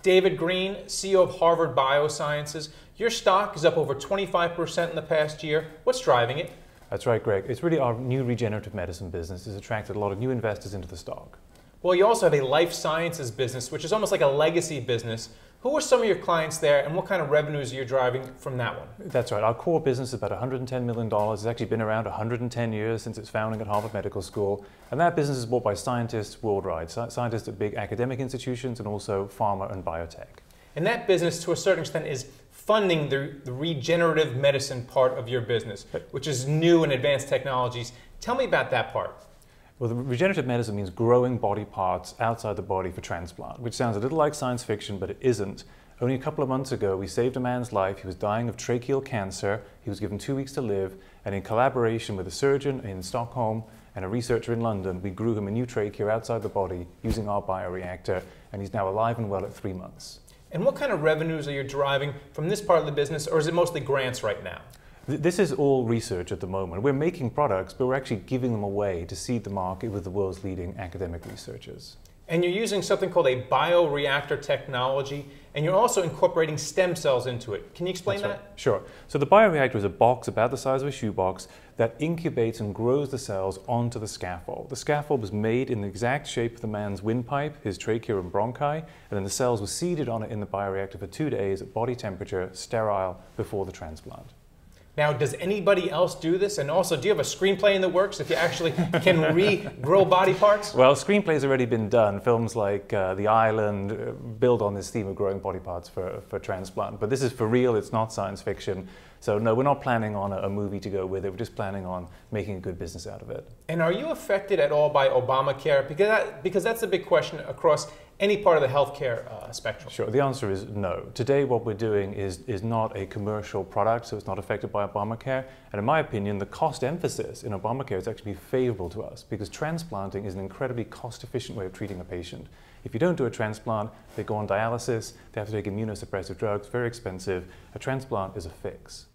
David Green, CEO of Harvard Biosciences. Your stock is up over 25% in the past year. What's driving it? That's right, Greg. It's really our new regenerative medicine business has attracted a lot of new investors into the stock. Well, you also have a life sciences business, which is almost like a legacy business. Who are some of your clients there, and what kind of revenues are you driving from that one? That's right. Our core business is about $110 million. It's actually been around 110 years since its founding at Harvard Medical School. And that business is bought by scientists worldwide, scientists at big academic institutions and also pharma and biotech. And that business, to a certain extent, is funding the regenerative medicine part of your business, which is new and advanced technologies. Tell me about that part. Well, the regenerative medicine means growing body parts outside the body for transplant, which sounds a little like science fiction, but it isn't. Only a couple of months ago, we saved a man's life. He was dying of tracheal cancer. He was given 2 weeks to live, and in collaboration with a surgeon in Stockholm and a researcher in London, we grew him a new trachea outside the body using our bioreactor, and he's now alive and well at 3 months. And what kind of revenues are you deriving from this part of the business, or is it mostly grants right now? This is all research at the moment. We're making products, but we're actually giving them away to seed the market with the world's leading academic researchers. And you're using something called a bioreactor technology, and you're also incorporating stem cells into it. Can you explain that? Right. Sure. So the bioreactor is a box about the size of a shoebox that incubates and grows the cells onto the scaffold. The scaffold was made in the exact shape of the man's windpipe, his trachea and bronchi, and then the cells were seeded on it in the bioreactor for 2 days at body temperature, sterile, before the transplant. Now, does anybody else do this? And also, do you have a screenplay in the works if you actually can regrow body parts? Well, screenplays already been done. Films like The Island build on this theme of growing body parts for transplant. But this is for real, it's not science fiction. So no, we're not planning on a movie to go with it. We're just planning on making a good business out of it. And are you affected at all by Obamacare? Because that's a big question across any part of the healthcare spectrum. Sure, the answer is no. Today what we're doing is not a commercial product, so it's not affected by Obamacare. And in my opinion, the cost emphasis in Obamacare is actually favorable to us because transplanting is an incredibly cost-efficient way of treating a patient. If you don't do a transplant, they go on dialysis, they have to take immunosuppressive drugs, very expensive. A transplant is a fix.